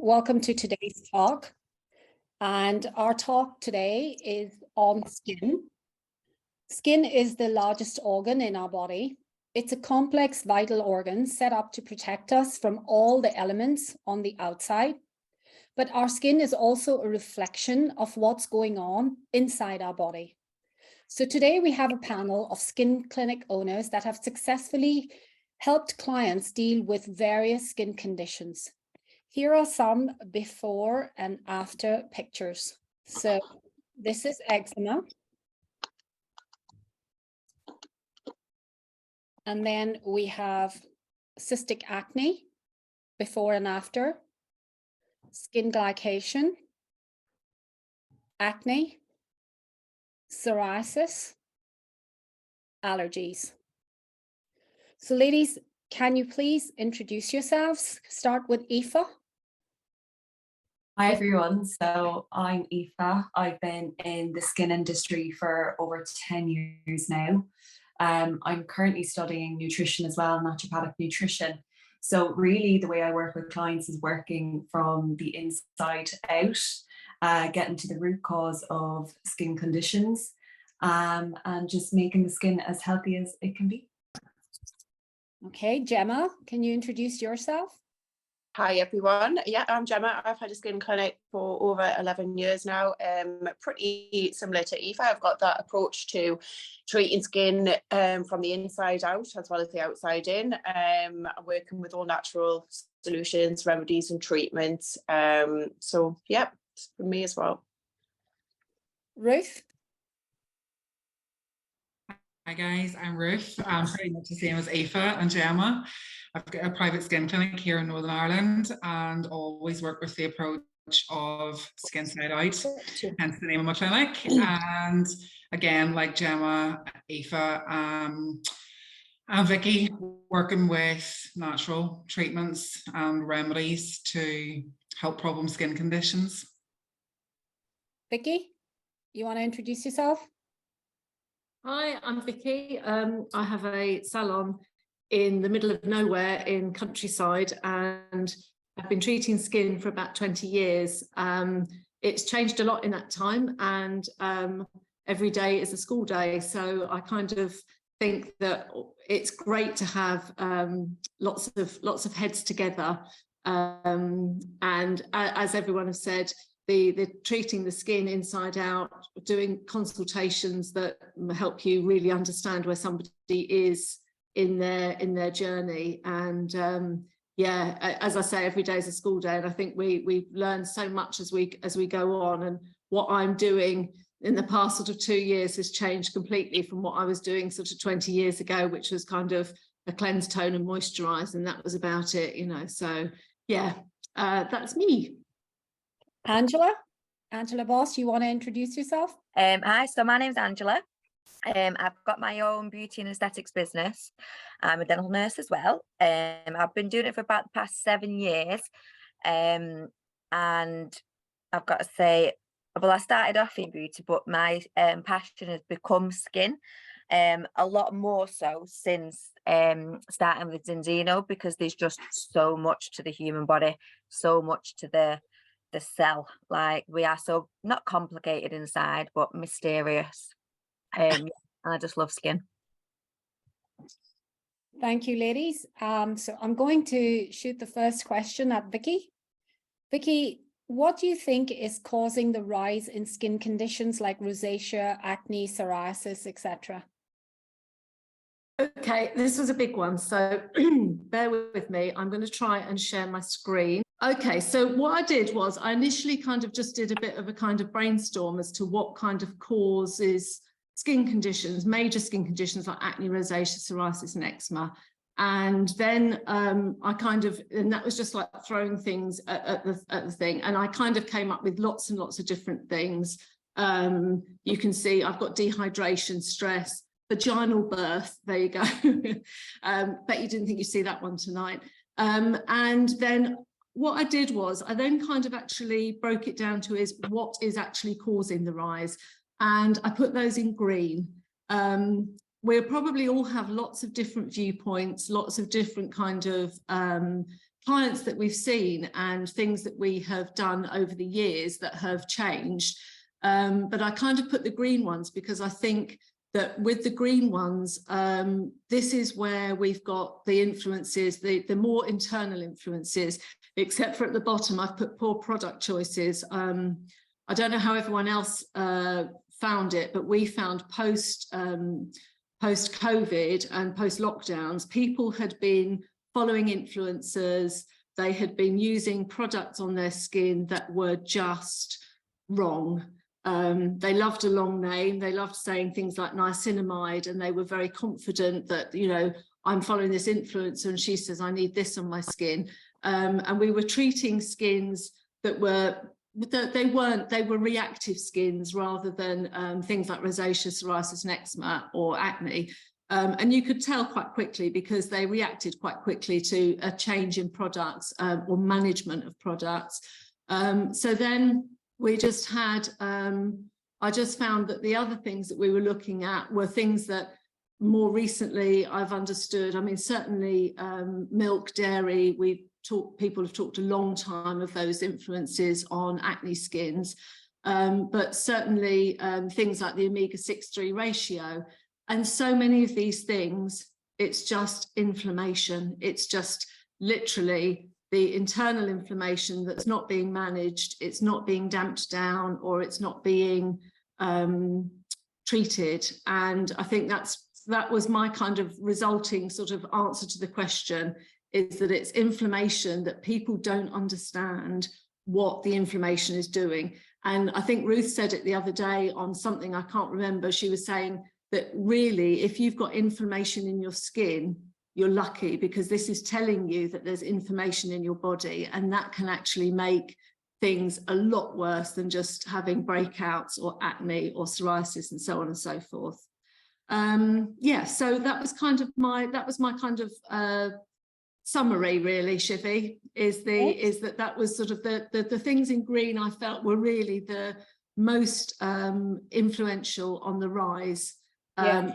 welcome to today's talk. And our talk today is on skin. Skin is the largest organ in our body. It's a complex vital organ set up to protect us from all the elements on the outside. But our skin is also a reflection of what's going on inside our body. So today we have a panel of skin clinic owners that have successfully helped clients deal with various skin conditions. Here are some before and after pictures. So this is eczema. And then we have cystic acne before and after, skin glycation, acne, psoriasis, allergies. So ladies, can you please introduce yourselves? Start with Aoife. Hi everyone, so I'm Aoife. I've been in the skin industry for over 10 years now. I'm currently studying nutrition as well, naturopathic nutrition. So really the way I work with clients is working from the inside out, getting to the root cause of skin conditions, and just making the skin as healthy as it can be. Okay, Gemma, can you introduce yourself? Hi everyone, yeah, I'm Gemma. I've had a skin clinic for over 11 years now. Pretty similar to Aoife. I've got that approach to treating skin from the inside out as well as the outside in. Working with all natural solutions, remedies and treatments. So yeah, it's for me as well. Ruth? Hi guys, I'm Ruth. I'm pretty much the same as Aoife and Gemma. I've got a private skin clinic here in Northern Ireland and always work with the approach of skin side out, hence the name of my clinic. And again, like Gemma, Aoife, and Vicky, working with natural treatments and remedies to help problem skin conditions. Vicky, you want to introduce yourself? Hi, I'm Vicky. I have a salon in the middle of nowhere in countryside, and I've been treating skin for about 20 years. It's changed a lot in that time, and every day is a school day. So I kind of think that it's great to have lots of heads together. And as everyone has said, the treating the skin inside out, doing consultations that help you really understand where somebody is in their journey. And yeah, as I say, every day is a school day, and I think we learn so much as we go on. And what I'm doing in the past sort of 2 years has changed completely from what I was doing sort of 20 years ago, which was kind of a cleanse, tone and moisturize, and that was about it, you know. So yeah, that's me. Angela Boss, you want to introduce yourself? Hi, so my name's Angela. I've got my own beauty and aesthetics business. I'm a dental nurse as well. I've been doing it for about the past 7 years. And I've got to say, well, I started off in beauty, but my passion has become skin. A lot more so since starting with Zinzino, because there's just so much to the human body, so much to the cell. Like, we are so not complicated inside, but mysterious. And I just love skin. Thank you, ladies. So I'm going to shoot the first question at Vicky. Vicky, what do you think is causing the rise in skin conditions like rosacea, acne, psoriasis, etc.? Okay, this was a big one, so bear with me. I'm going to try and share my screen. Okay, so what I did was I initially kind of just did a bit of a kind of brainstorm as to what kind of causes skin conditions, major skin conditions like acne, rosacea, psoriasis and eczema. And then I kind of, and that was just like throwing things at the thing. And I kind of came up with lots and lots of different things. You can see I've got dehydration, stress, vaginal birth, there you go. Bet you didn't think you'd see that one tonight. And then what I did was I then kind of actually broke it down to is what is actually causing the rise. And I put those in green. We'll probably all have lots of different viewpoints, lots of different kind of clients that we've seen and things that we have done over the years that have changed. But I kind of put the green ones because I think that with the green ones, this is where we've got the influences, the more internal influences, except for at the bottom, I've put poor product choices. I don't know how everyone else found it, but we found post-COVID and post-lockdowns, people had been following influencers, they had been using products on their skin that were just wrong. They loved a long name, they loved saying things like niacinamide, and they were very confident that, you know, I'm following this influencer and she says I need this on my skin. And we were treating skins that were, they were reactive skins rather than things like rosacea, psoriasis and eczema or acne. And you could tell quite quickly because they reacted quite quickly to a change in products or management of products. So then we just had, I just found that the other things that we were looking at were things that more recently I've understood. I mean, certainly milk, dairy, people have talked a long time of those influences on acne skins, but certainly things like the omega-6-3 ratio. And so many of these things, it's just inflammation. It's just literally the internal inflammation that's not being managed, it's not being damped down, or it's not being treated. And I think that was my kind of resulting sort of answer to the question, is that it's inflammation that people don't understand what the inflammation is doing. And I think Ruth said it the other day on something, I can't remember, she was saying that really, if you've got inflammation in your skin, you're lucky, because this is telling you that there's inflammation in your body, and that can actually make things a lot worse than just having breakouts or acne or psoriasis and so on and so forth. Yeah, so that was my kind of summary, really, Shivi, is that was sort of the things in green I felt were really the most influential on the rise.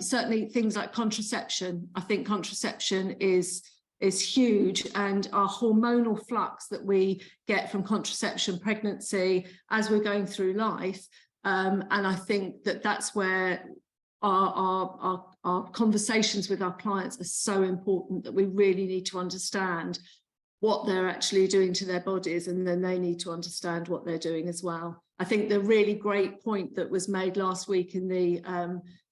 Certainly things like contraception. I think contraception is huge, and our hormonal flux that we get from contraception, pregnancy, as we're going through life. And I think that that's where our conversations with our clients are so important, that we really need to understand what they're actually doing to their bodies, and then they need to understand what they're doing as well. I think the really great point that was made last week in the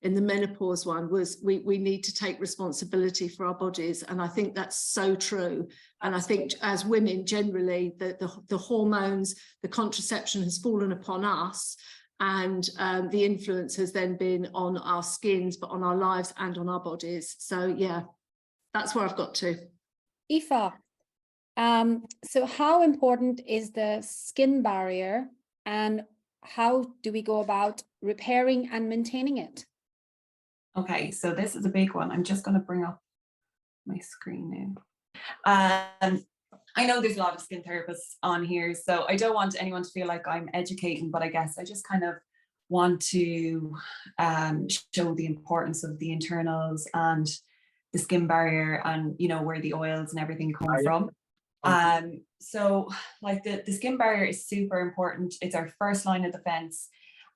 menopause one was we need to take responsibility for our bodies, and I think that's so true. And I think as women generally, the hormones, the contraception has fallen upon us, and the influence has then been on our skins, but on our lives and on our bodies. So yeah, that's where I've got to. Aoife, so how important is the skin barrier, and how do we go about repairing and maintaining it? Okay, so this is a big one. I'm just going to bring up my screen now. I know there's a lot of skin therapists on here, so I don't want anyone to feel like I'm educating, but I guess I just kind of want to show the importance of the internals and the skin barrier, and, you know, where the oils and everything come from. So like the skin barrier is super important. It's our first line of defense.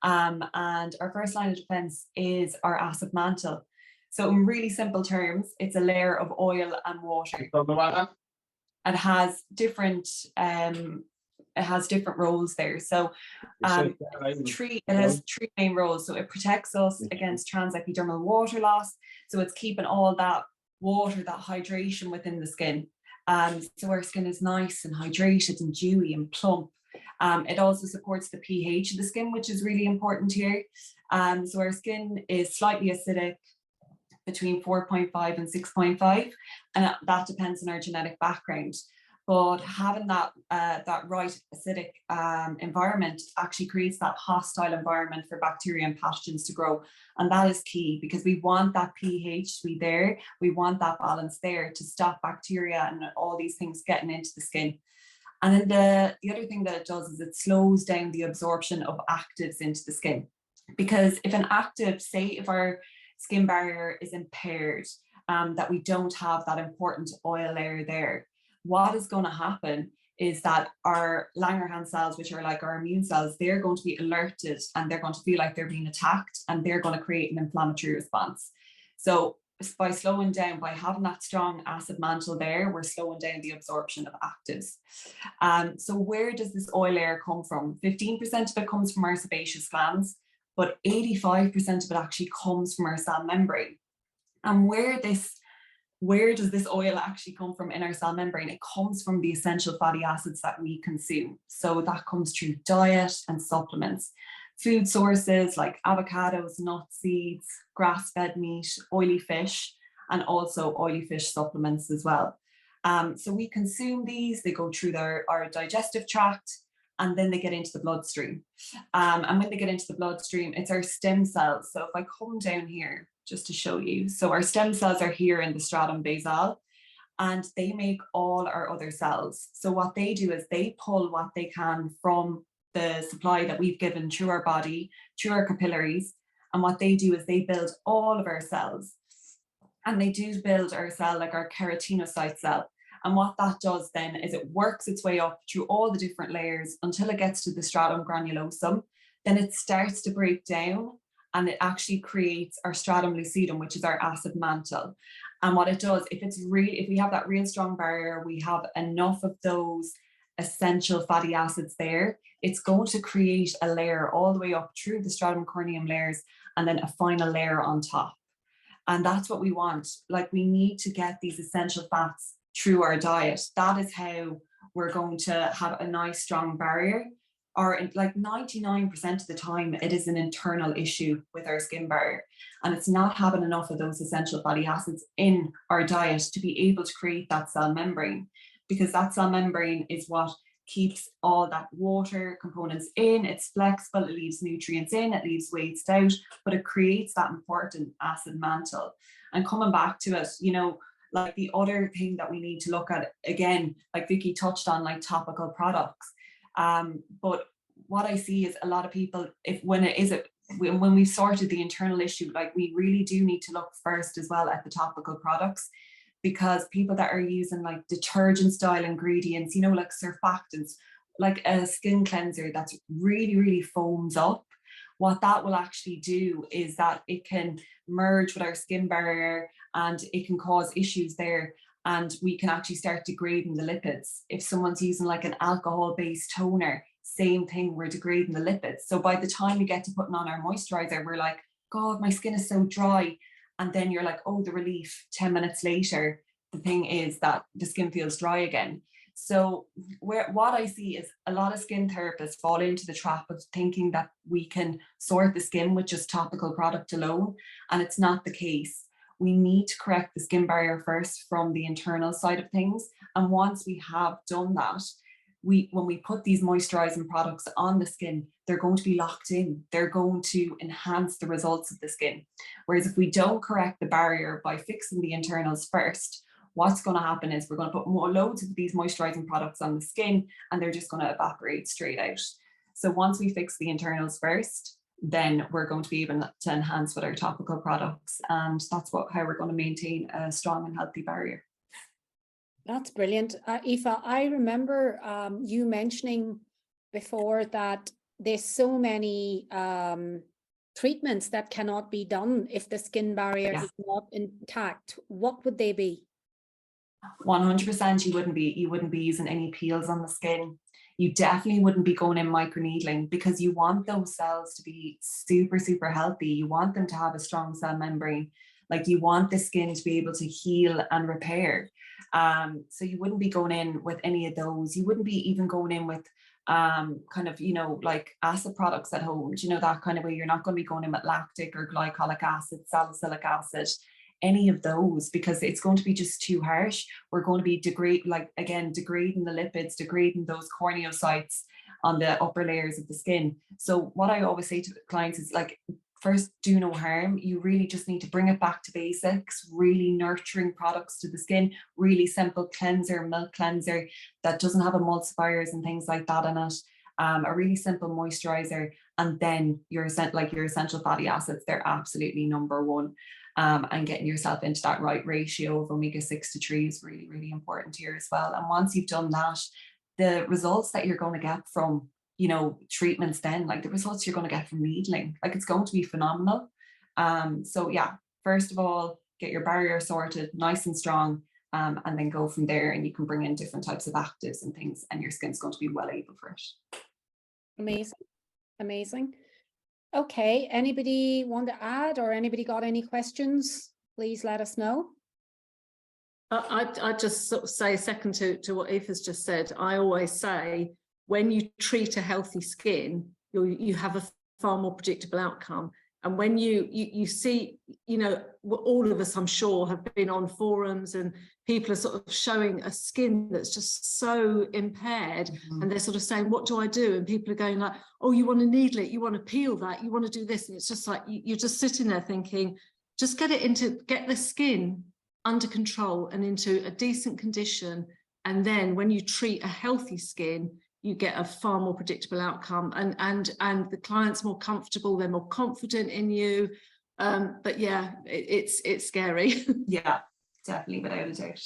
And our first line of defense is our acid mantle. So in really simple terms, it's a layer of oil and water. It has different roles there. So it has three main roles. So it protects us against transepidermal water loss. So it's keeping all that water, that hydration within the skin. So our skin is nice and hydrated and dewy and plump. It also supports the pH of the skin, which is really important here. So our skin is slightly acidic, between 4.5 and 6.5, and that depends on our genetic background. But having that right acidic environment actually creates that hostile environment for bacteria and pathogens to grow. And that is key, because we want that pH to be there. We want that balance there to stop bacteria and all these things getting into the skin. And then the other thing that it does is it slows down the absorption of actives into the skin. Because if an active, say if our skin barrier is impaired, that we don't have that important oil layer there, what is going to happen is that our Langerhans cells, which are like our immune cells, they're going to be alerted and they're going to feel like they're being attacked, and they're going to create an inflammatory response. So by slowing down, by having that strong acid mantle there, we're slowing down the absorption of actives. So where does this oil layer come from? 15% of it comes from our sebaceous glands, but 85% of it actually comes from our cell membrane. And where does this oil actually come from in our cell membrane? It comes from the essential fatty acids that we consume. So that comes through diet and supplements. Food sources like avocados, nuts, seeds, grass-fed meat, oily fish, and also oily fish supplements as well. So we consume these, they go through our digestive tract, and then they get into the bloodstream. And when they get into the bloodstream, it's our stem cells. So if I come down here, just to show you, so our stem cells are here in the stratum basal, and they make all our other cells. So what they do is they pull what they can from the supply that we've given through our body, through our capillaries. And what they do is they build all of our cells. And they do build our cell, like our keratinocyte cell. And what that does then is it works its way up through all the different layers until it gets to the stratum granulosum. Then it starts to break down, and it actually creates our stratum lucidum, which is our acid mantle. And what it does, if we have that real strong barrier, we have enough of those essential fatty acids there, it's going to create a layer all the way up through the stratum corneum layers, and then a final layer on top. And that's what we want. Like, we need to get these essential fats through our diet. That is how we're going to have a nice strong barrier. Or like 99% of the time, it is an internal issue with our skin barrier. And it's not having enough of those essential fatty acids in our diet to be able to create that cell membrane. Because that cell membrane is what keeps all that water components in. It's flexible, it leaves nutrients in, it leaves waste out, but it creates that important acid mantle. And coming back to it, you know, like the other thing that we need to look at, again, like Vicky touched on, like topical products. But what I see is a lot of people, when we've sorted the internal issue, like we really do need to look first as well at the topical products, because people that are using like detergent style ingredients, you know, like surfactants, like a skin cleanser that's really, really foams up, what that will actually do is that it can merge with our skin barrier and it can cause issues there. And we can actually start degrading the lipids. If someone's using like an alcohol-based toner, same thing, we're degrading the lipids. So by the time we get to putting on our moisturizer, we're like, God, my skin is so dry. And then you're like, oh, the relief. 10 minutes later, the thing is that the skin feels dry again. So what I see is a lot of skin therapists fall into the trap of thinking that we can sort the skin with just topical product alone. And it's not the case. We need to correct the skin barrier first from the internal side of things. And once we have done that, when we put these moisturizing products on the skin, they're going to be locked in. They're going to enhance the results of the skin. Whereas if we don't correct the barrier by fixing the internals first, what's going to happen is we're going to put loads of these moisturizing products on the skin, and they're just going to evaporate straight out. So once we fix the internals first, then we're going to be able to enhance with our topical products. And that's how we're going to maintain a strong and healthy barrier. That's brilliant. Aoife, I remember you mentioning before that there's so many treatments that cannot be done if the skin barrier is not intact. What would they be? 100% you wouldn't be using any peels on the skin. You definitely wouldn't be going in microneedling, because you want those cells to be super, super healthy. You want them to have a strong cell membrane. Like, you want the skin to be able to heal and repair. So you wouldn't be going in with any of those. You wouldn't be even going in with kind of, you know, like acid products at home, you know, that kind of way. You're not going to be going in with lactic or glycolic acid, salicylic acid, any of those, because it's going to be just too harsh. We're going to be degrading the lipids, degrading those corneocytes on the upper layers of the skin. So what I always say to clients is, like, first, do no harm. You really just need to bring it back to basics, really nurturing products to the skin, really simple cleanser, milk cleanser that doesn't have emulsifiers and things like that in it, a really simple moisturizer, and then your essential fatty acids, they're absolutely number one. and getting yourself into that right ratio of omega-6 to 3 is really, really important here as well. And once you've done that, the results that you're going to get from, you know, treatments then, like the results you're going to get from needling, like it's going to be phenomenal. So yeah, first of all, get your barrier sorted nice and strong, and then go from there, and you can bring in different types of actives and things, and your skin's going to be well able for it. Amazing. Amazing. Okay, anybody want to add, or anybody got any questions? Please let us know. I just sort of say second to what Aoife's just said. I always say, when you treat a healthy skin, you have a far more predictable outcome. And when you see, you know, all of us, I'm sure, have been on forums and people are sort of showing a skin that's just so impaired, and they're sort of saying, what do I do? And people are going like, oh, you want to needle it, you want to peel that, you want to do this. And it's just like, you're just sitting there thinking, just get the skin under control and into a decent condition. And then when you treat a healthy skin, you get a far more predictable outcome, and the client's more comfortable, they're more confident in you. But yeah, it's scary. Yeah, definitely, without a doubt.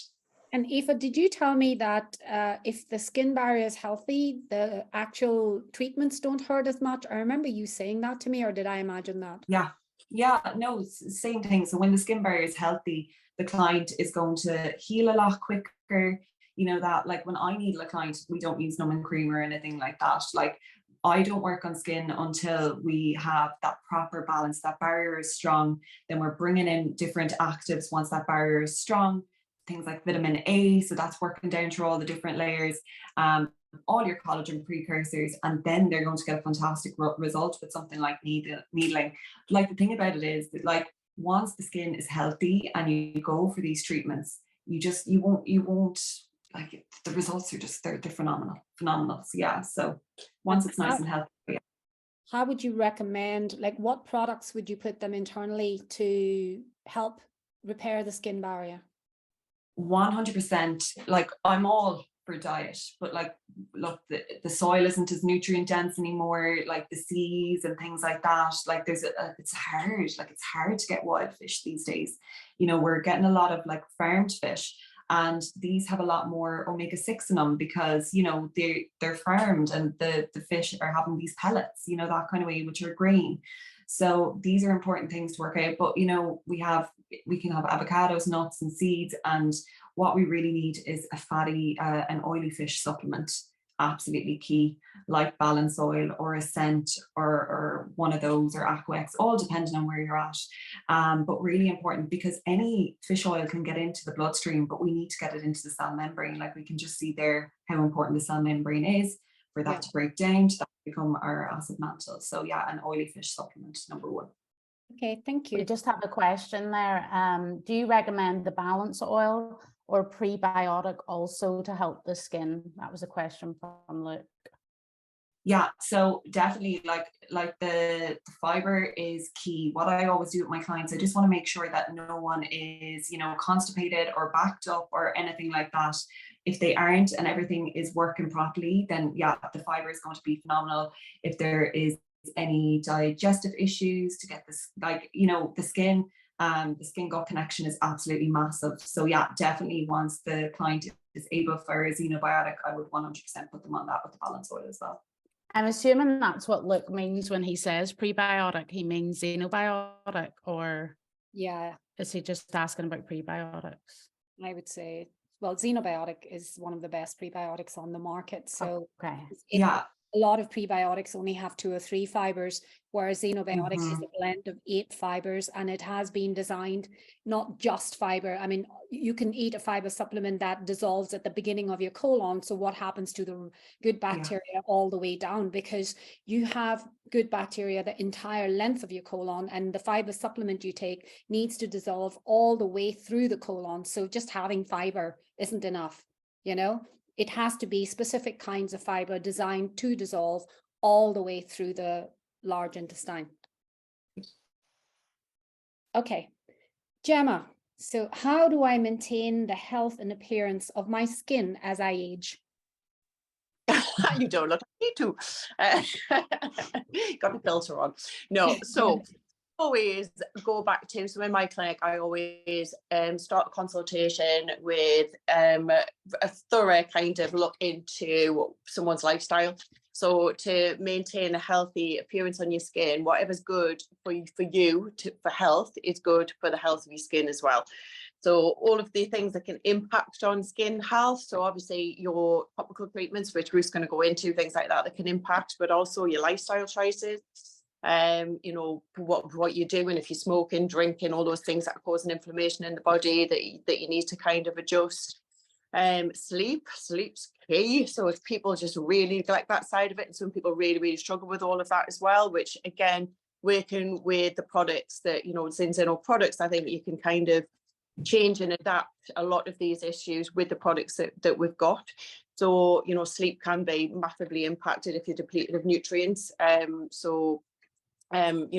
And Aoife, did you tell me that if the skin barrier is healthy, the actual treatments don't hurt as much? I remember you saying that to me, or did I imagine that? Yeah, no, it's the same thing. So when the skin barrier is healthy, the client is going to heal a lot quicker. You know, that like when I needle a client, we don't use numbing cream or anything like that. Like, I don't work on skin until we have that proper balance. That barrier is strong. Then we're bringing in different actives once that barrier is strong. Things like vitamin A, so that's working down through all the different layers. All your collagen precursors, and then they're going to get a fantastic result with something like needling. Like, the thing about it is that, like, once the skin is healthy and you go for these treatments, you won't like, the results are just they're phenomenal. So yeah, so once it's nice and healthy. Yeah. How would you recommend, like, what products would you put them internally to help repair the skin barrier? 100%. Like, I'm all for diet, but like, look, the soil isn't as nutrient dense anymore, like the seas and things like that. Like, it's hard to get wild fish these days. You know, we're getting a lot of like farmed fish, and these have a lot more omega-6 in them because, you know, they're farmed, and the fish are having these pellets, you know, that kind of way, which are green. So these are important things to work out. But, you know, we can have avocados, nuts and seeds, and what we really need is a fatty and oily fish supplement. Absolutely key, like balance oil or Ascent or one of those, or Aquex, all depending on where you're at. But really important, because any fish oil can get into the bloodstream, but we need to get it into the cell membrane. Like, we can just see there how important the cell membrane is for that to break down, to become our acid mantle. So yeah, an oily fish supplement, number one. Okay, thank you. We just have a question there. Do you recommend the balance oil or prebiotic also to help the skin? That was a question from Luke. Yeah, so definitely, like the fiber is key. What I always do with my clients, I just want to make sure that no one is, you know, constipated or backed up or anything like that. If they aren't and everything is working properly, then yeah, the fiber is going to be phenomenal. If there is any digestive issues, to get this, like, you know, the skin gut connection is absolutely massive. So yeah, definitely, once the client is able for a xenobiotic, I would 100% put them on that with the balance oil as well. I'm assuming that's what Luke means when he says prebiotic. He means xenobiotic, or Yeah, is he just asking about prebiotics? I would say, well, xenobiotic is one of the best prebiotics on the market. So Okay. Yeah. A lot of prebiotics only have 2 or 3 fibers, whereas xenobiotics is a blend of 8 fibers, and it has been designed not just fiber. I mean, you can eat a fiber supplement that dissolves at the beginning of your colon. So what happens to the good bacteria all the way down? Because you have good bacteria the entire length of your colon, and the fiber supplement you take needs to dissolve all the way through the colon. So just having fiber isn't enough, you know? It has to be specific kinds of fiber designed to dissolve all the way through the large intestine. Okay, Gemma, so how do I maintain the health and appearance of my skin as I age? You don't look like me too. Got the filter on. No, so always go back to, so in my clinic, I always start a consultation with a thorough kind of look into someone's lifestyle. So to maintain a healthy appearance on your skin, whatever's good for you for health is good for the health of your skin as well. So all of the things that can impact on skin health. So obviously your topical treatments, which Ruth's going to go into, things like that can impact, but also your lifestyle choices. You know, what you're doing, if you're smoking, drinking, all those things that are causing inflammation in the body that you need to kind of adjust. Sleep's key. So if people just really neglect that side of it, and some people really struggle with all of that as well, which again, working with the products that, you know, Zinzino products, I think you can kind of change and adapt a lot of these issues with the products that we've got. So, you know, sleep can be massively impacted if you're depleted of nutrients. You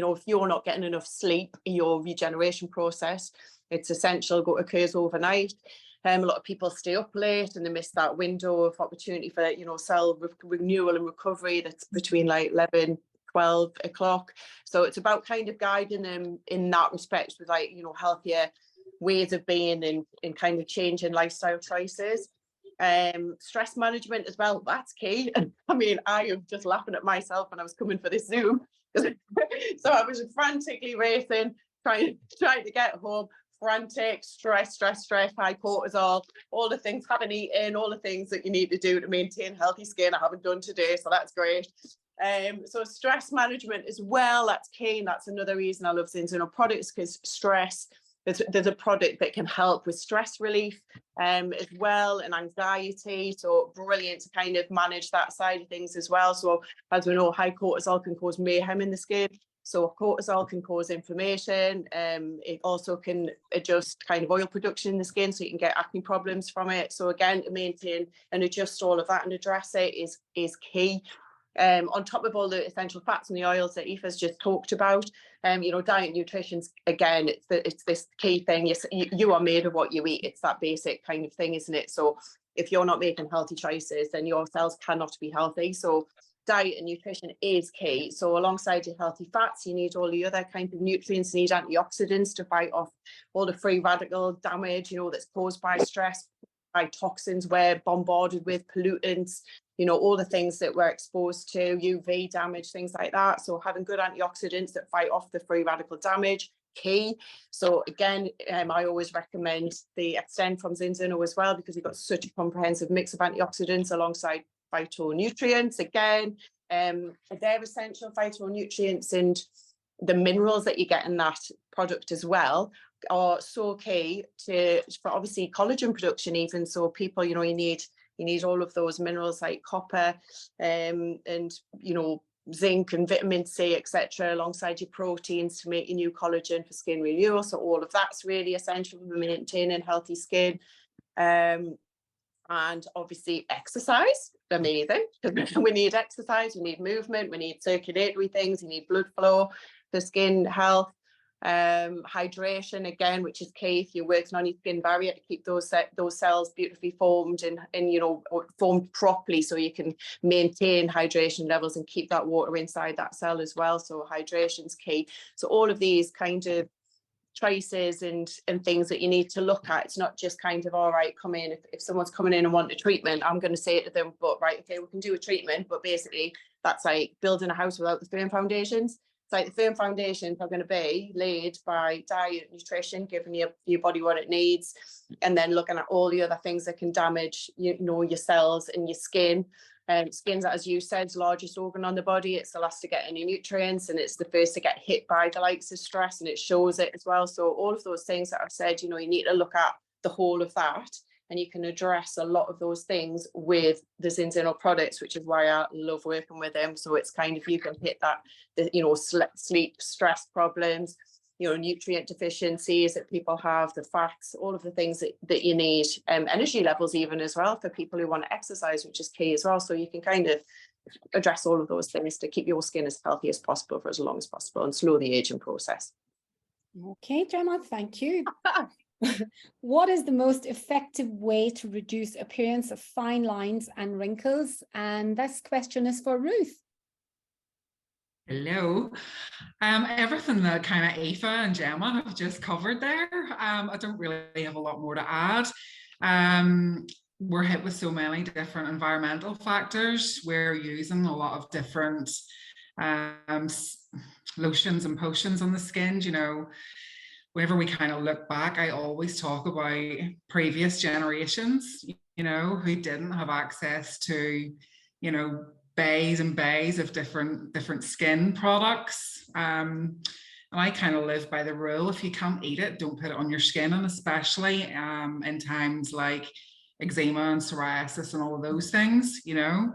know, if you're not getting enough sleep, your regeneration process, it's essential, occurs overnight. A lot of people stay up late and they miss that window of opportunity for, you know, cell renewal and recovery that's between like 11, 12 o'clock. So it's about kind of guiding them in that respect with, like, you know, healthier ways of being and kind of changing lifestyle choices. Stress management as well, that's key. I mean, I am just laughing at myself when I was coming for this Zoom. So I was frantically racing, trying to get home, frantic, stress, high cortisol, all the things, haven't eaten, all the things that you need to do to maintain healthy skin I haven't done today, so that's great. So stress management as well, that's key, and that's another reason I love Zinzino products, because stress, there's a product that can help with stress relief as well, and anxiety, so brilliant to kind of manage that side of things as well. So as we know, high cortisol can cause mayhem in the skin. So cortisol can cause inflammation. It also can adjust kind of oil production in the skin, so you can get acne problems from it. So again, to maintain and adjust all of that and address it is key. On top of all the essential fats and the oils that Aoife's just talked about, you know, diet and nutrition, again, it's this key thing. You are made of what you eat. It's that basic kind of thing, isn't it? So if you're not making healthy choices, then your cells cannot be healthy. So diet and nutrition is key. So alongside your healthy fats, you need all the other kind of nutrients. You need antioxidants to fight off all the free radical damage, you know, that's caused by stress, by toxins we're bombarded with, pollutants, you know, all the things that we're exposed to, UV damage, things like that. So having good antioxidants that fight off the free radical damage, key. So again, I always recommend the Extend from Zinzino as well, because you've got such a comprehensive mix of antioxidants alongside phytonutrients. Again, they're essential phytonutrients, and the minerals that you get in that product as well are so key for obviously collagen production even. So people, you know, you need all of those minerals like copper and, you know, zinc and vitamin C, etc., alongside your proteins to make your new collagen for skin renewal. So all of that's really essential for maintaining healthy skin. And obviously exercise, amazing. We need exercise, we need movement, we need circulatory things, you need blood flow for skin health. Hydration, again, which is key if you're working on your skin barrier, to keep those cells beautifully formed and you know, formed properly, so you can maintain hydration levels and keep that water inside that cell as well. So hydration's key. So all of these kind of choices and things that you need to look at. It's not just kind of, all right, come in, if someone's coming in and want a treatment, I'm going to say to them, but right, okay, we can do a treatment, but basically that's like building a house without the firm foundations. It's like the firm foundations are going to be laid by diet, nutrition, giving your body what it needs, and then looking at all the other things that can damage, you know, your cells and your skin. Skin's, as you said, the largest organ on the body. It's the last to get any nutrients, and it's the first to get hit by the likes of stress, and it shows it as well. So all of those things that I've said, you know, you need to look at the whole of that, and you can address a lot of those things with the Zinzino products, which is why I love working with them. So it's kind of, you can hit that, you know, sleep, stress problems, you know, nutrient deficiencies that people have, the fats, all of the things that you need, energy levels even as well for people who want to exercise, which is key as well. So you can kind of address all of those things to keep your skin as healthy as possible for as long as possible and slow the aging process. Okay, Gemma, thank you. What is the most effective way to reduce appearance of fine lines and wrinkles? And this question is for Ruth. Hello. Everything that kind of Aoife and Gemma have just covered there. I don't really have a lot more to add. We're hit with so many different environmental factors. We're using a lot of different lotions and potions on the skin. You know, whenever we kind of look back, I always talk about previous generations, you know, who didn't have access to, you know, bays and bays of different skin products. And I kind of live by the rule, if you can't eat it, don't put it on your skin, and especially in times like eczema and psoriasis and all of those things, you know.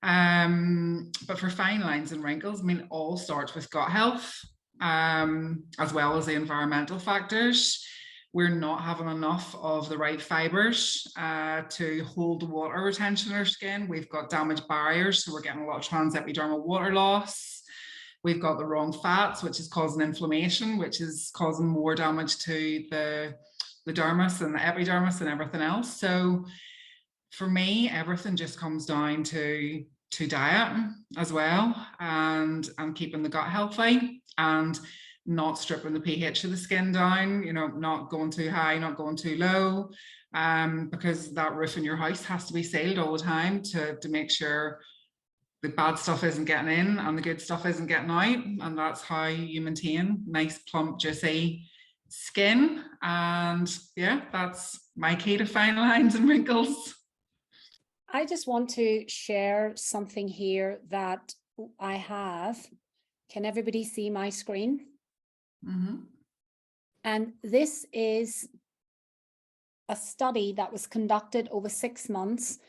But for fine lines and wrinkles, I mean, it all starts with gut health, as well as the environmental factors. We're not having enough of the right fibers to hold water retention in our skin. We've got damaged barriers, so we're getting a lot of transepidermal water loss. We've got the wrong fats, which is causing inflammation, which is causing more damage to the dermis and the epidermis and everything else. So for me, everything just comes down to diet as well, and keeping the gut healthy, and not stripping the pH of the skin down, you know, not going too high, not going too low, because that roof in your house has to be sealed all the time to make sure the bad stuff isn't getting in and the good stuff isn't getting out. And that's how you maintain nice, plump, juicy skin. And yeah, that's my key to fine lines and wrinkles. I just want to share something here that I have. Can everybody see my screen? Mm-hmm. And this is a study that was conducted over 6 months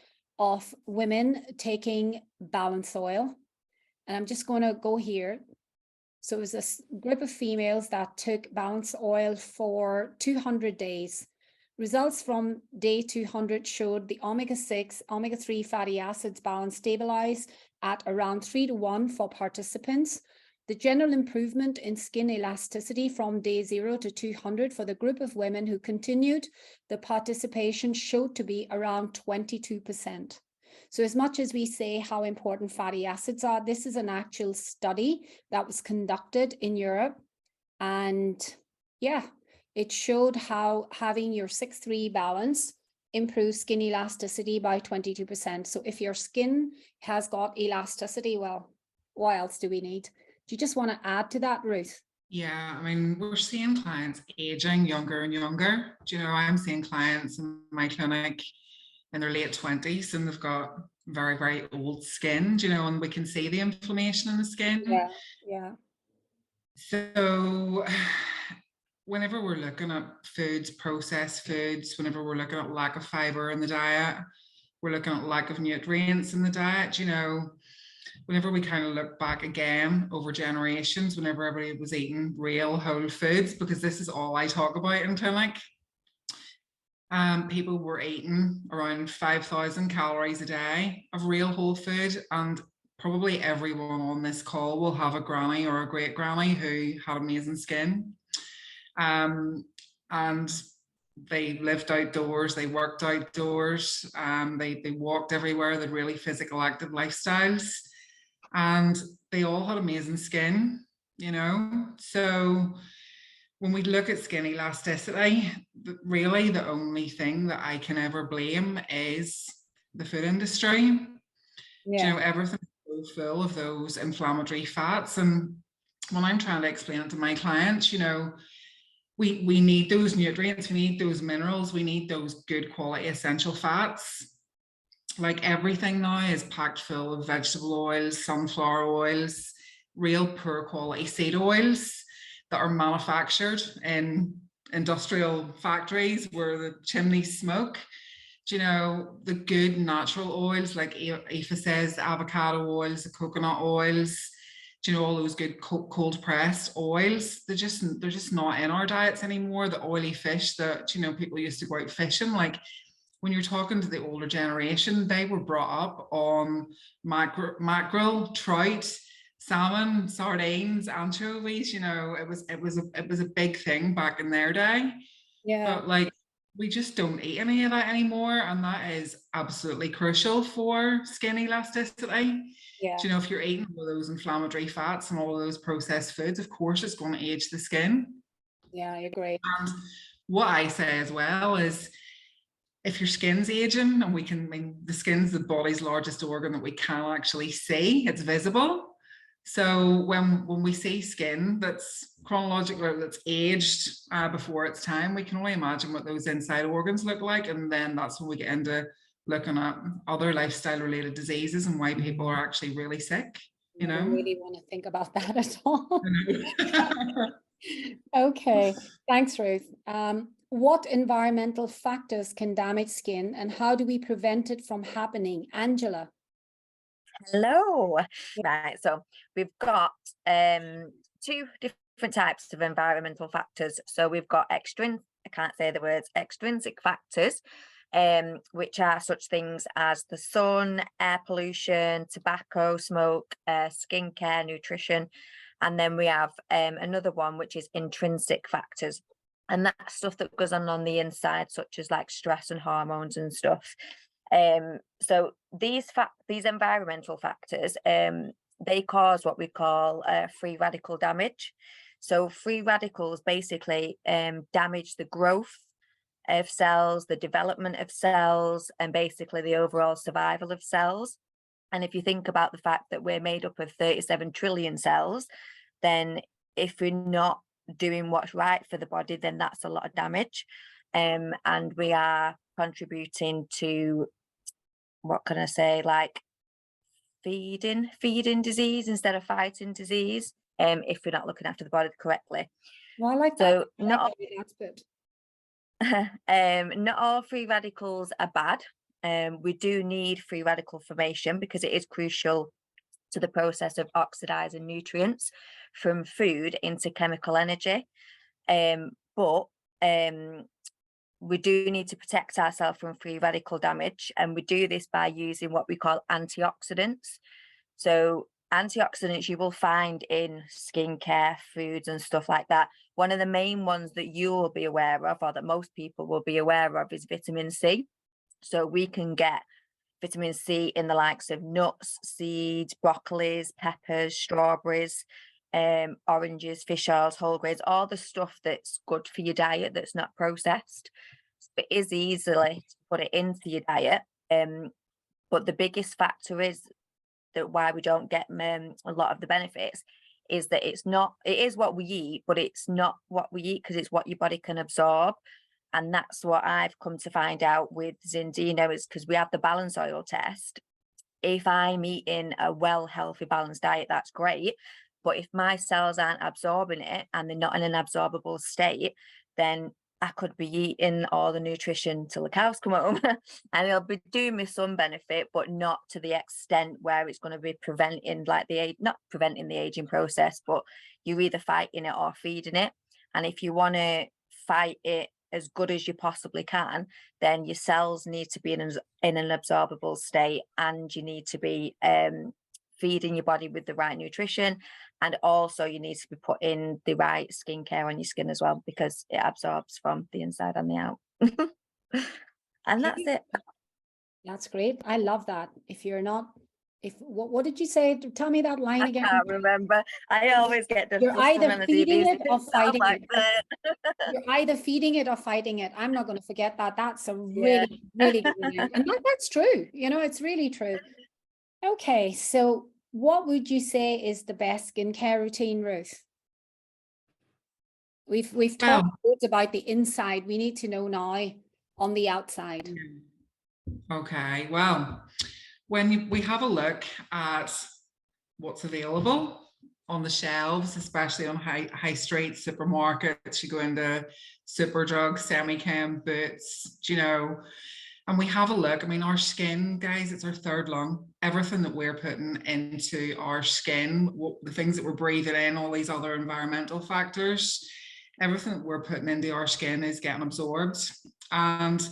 of women taking balance oil. And I'm just going to go here. So it was a group of females that took balance oil for 200 days. Results from day 200 showed the omega-6, omega-3 fatty acids balance stabilized at around 3:1 for participants. The general improvement in skin elasticity from day 0 to 200 for the group of women who continued the participation showed to be around 22%. So as much as we say how important fatty acids are, this is an actual study that was conducted in Europe. And yeah, it showed how having your 6-3 balance improves skin elasticity by 22%. So if your skin has got elasticity, well, what else do we need? Do you just want to add to that, Ruth? Yeah, I mean, we're seeing clients aging younger and younger. Do you know, I'm seeing clients in my clinic in their late 20s and they've got very, very old skin, do you know, and we can see the inflammation in the skin. Yeah. So whenever we're looking at foods, processed foods, whenever we're looking at lack of fiber in the diet, we're looking at lack of nutrients in the diet, you know, whenever we kind of look back again over generations, whenever everybody was eating real whole foods, because this is all I talk about in clinic, people were eating around 5,000 calories a day of real whole food. And probably everyone on this call will have a granny or a great granny who had amazing skin. And they lived outdoors, they worked outdoors, they walked everywhere, they had really physical active lifestyles. And they all had amazing skin, you know. So when we look at skin elasticity, really the only thing that I can ever blame is the food industry. Yeah. You know, everything's so full of those inflammatory fats. And when I'm trying to explain it to my clients, you know, we need those nutrients, we need those minerals, we need those good quality essential fats. Like everything now is packed full of vegetable oils, sunflower oils, real poor quality seed oils that are manufactured in industrial factories where the chimneys smoke. Do you know, the good natural oils, like Aoife says, the avocado oils, the coconut oils, do you know, all those good cold pressed oils, they're just not in our diets anymore. The oily fish that, you know, people used to go out fishing, like when you're talking to the older generation, they were brought up on mackerel, trout, salmon, sardines, anchovies. You know, it was a big thing back in their day. Yeah. But like we just don't eat any of that anymore, and that is absolutely crucial for skin elasticity. Yeah. Do you know, if you're eating all those inflammatory fats and all of those processed foods, of course it's going to age the skin. Yeah, I agree. And what I say as well is, if your skin's aging, and I mean, the skin's the body's largest organ that we can actually see, it's visible. So when we see skin that's chronological, that's aged before its time, we can only imagine what those inside organs look like. And then that's when we get into looking at other lifestyle related diseases and why people are actually really sick, you know. I don't really want to think about that at all. Okay, thanks, Ruth. What environmental factors can damage skin, and how do we prevent it from happening? Angela. Hello. Right, so we've got two different types of environmental factors. So we've got extrinsic factors, which are such things as the sun, air pollution, tobacco, smoke, skincare, nutrition. And then we have another one, which is intrinsic factors. And that's stuff that goes on the inside, such as like stress and hormones and stuff. So these environmental factors, they cause what we call free radical damage. So free radicals basically damage the growth of cells, the development of cells, and basically the overall survival of cells. And if you think about the fact that we're made up of 37 trillion cells, then if we're not doing what's right for the body, then that's a lot of damage. And we are contributing to, what can I say, like feeding disease instead of fighting disease, if we're not looking after the body correctly. Well, I like so that. That's good. Not all free radicals are bad. We do need free radical formation because it is crucial to the process of oxidizing nutrients from food into chemical energy. But we do need to protect ourselves from free radical damage, and we do this by using what we call antioxidants. So antioxidants you will find in skincare, foods and stuff like that. One of the main ones that you will be aware of, or that most people will be aware of, is vitamin C. So we can get vitamin C in the likes of nuts, seeds, broccolis, peppers, strawberries, oranges, fish oils, whole grains, all the stuff that's good for your diet that's not processed. It is easily to put it into your diet. But the biggest factor is that why we don't get a lot of the benefits is that it is what we eat, but it's not what we eat because it's what your body can absorb. And that's what I've come to find out with Zindino, is because we have the balance oil test. If I'm eating a healthy, balanced diet, that's great. But if my cells aren't absorbing it and they're not in an absorbable state, then I could be eating all the nutrition till the cows come home and it'll be doing me some benefit, but not to the extent where it's going to be preventing, not preventing the aging process, but you're either fighting it or feeding it. And if you want to fight it as good as you possibly can, then your cells need to be in an absorbable state, and you need to be feeding your body with the right nutrition, and also you need to be putting the right skincare on your skin as well, because it absorbs from the inside and the out. And that's it. That's great. I love that. What did you say? Tell me that line again. I can't remember. I always get the You're either feeding it or fighting it. You're either feeding it or fighting it. I'm not going to forget that. That's a really, really good one. And that's true. You know, it's really true. Okay, so what would you say is the best skincare routine, Ruth? We've talked about the inside. We need to know now on the outside. Okay, well, when we have a look at what's available on the shelves, especially on high street supermarkets, you go into Superdrug, Semi-Chem, Boots, you know, and we have a look. I mean, our skin, guys, it's our third lung. Everything that we're putting into our skin, the things that we're breathing in, all these other environmental factors, everything that we're putting into our skin is getting absorbed. And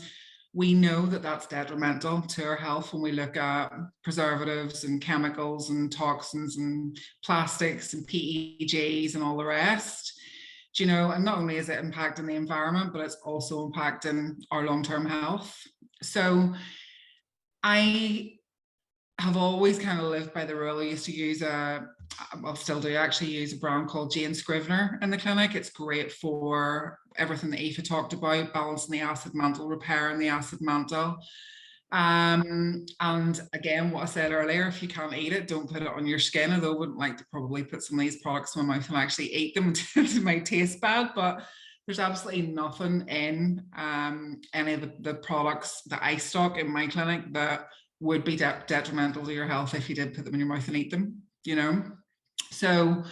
we know that that's detrimental to our health when we look at preservatives and chemicals and toxins and plastics and PEGs and all the rest. Do you know, and not only is it impacting the environment, but it's also impacting our long-term health. So I have always kind of lived by the rule. I used to use well, still do actually use a brand called Jane Scrivener in the clinic. It's great for everything that Aoife talked about, balancing the acid mantle, repairing the acid mantle. And again, what I said earlier, if you can't eat it, don't put it on your skin. Although I wouldn't like to probably put some of these products in my mouth and actually eat them. It might taste bad, but there's absolutely nothing in any of the products that I stock in my clinic that would be detrimental to your health if you did put them in your mouth and eat them, you know. So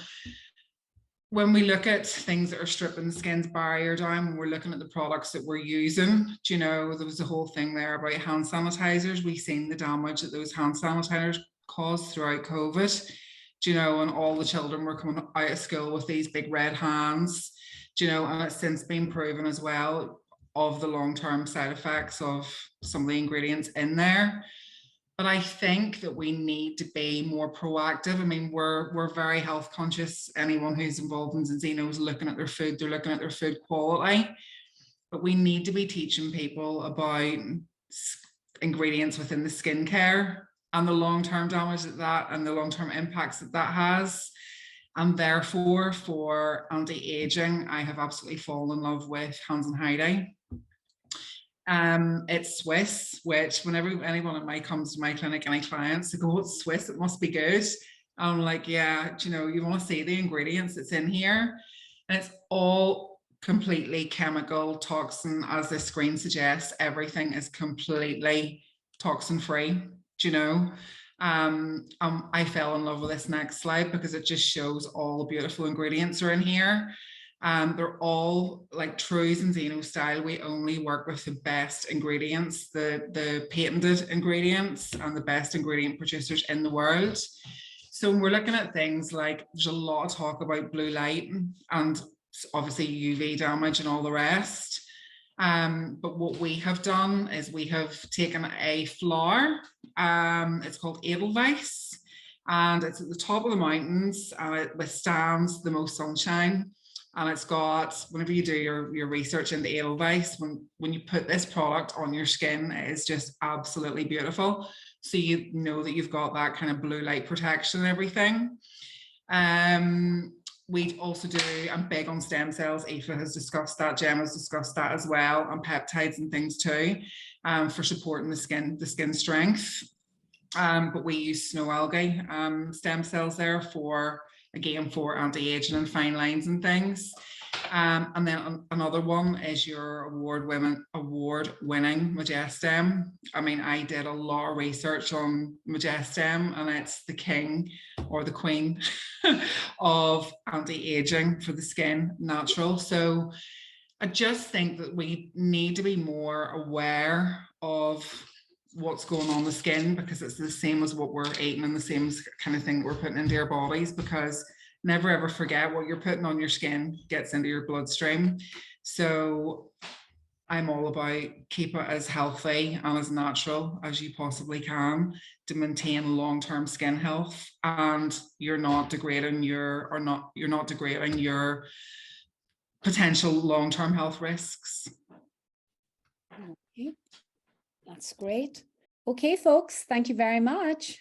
when we look at things that are stripping the skin's barrier down, when we're looking at the products that we're using, do you know, there was a whole thing there about hand sanitizers. We've seen the damage that those hand sanitizers caused throughout COVID, do you know, and all the children were coming out of school with these big red hands, do you know, and it's since been proven as well of the long-term side effects of some of the ingredients in there. But I think that we need to be more proactive. I mean, we're very health conscious. Anyone who's involved in Zeno is looking at their food, they're looking at their food quality. But we need to be teaching people about ingredients within the skincare and the long-term damage that and the long-term impacts that has. And therefore, for anti-aging, I have absolutely fallen in love with Hans and Heidi. It's Swiss, which whenever anyone in my comes to my clinic, any clients, they go, "Oh, it's Swiss, it must be good." I'm like, yeah, you know, you want to see the ingredients that's in here, and it's all completely chemical, toxin, as the screen suggests. Everything is completely toxin free, do you know. I fell in love with this next slide because it just shows all the beautiful ingredients are in here. They're all like true Zeno style. We only work with the best ingredients, the patented ingredients and the best ingredient producers in the world. So when we're looking at things like, there's a lot of talk about blue light and obviously UV damage and all the rest. But what we have done is we have taken a flower, it's called Edelweiss, and it's at the top of the mountains and it withstands the most sunshine. And it's got, whenever you do your research into Edelweiss, when you put this product on your skin, it is just absolutely beautiful. So you know that you've got that kind of blue light protection and everything. We also do, I'm big on stem cells. Aoife has discussed that, Gemma's discussed that as well, and peptides and things too, for supporting the skin strength. But we use snow algae stem cells there for, again, for anti-aging and fine lines and things. And then another one is your award-winning Majestem. I mean, I did a lot of research on Majestem, and it's the king or the queen of anti-aging for the skin, natural. So I just think that we need to be more aware of what's going on the skin, because it's the same as what we're eating and the same kind of thing that we're putting into our bodies, because never ever forget what you're putting on your skin gets into your bloodstream. So I'm all about keep it as healthy and as natural as you possibly can to maintain long-term skin health, and you're not degrading your potential long-term health risks. Okay, that's great. Okay, folks, thank you very much.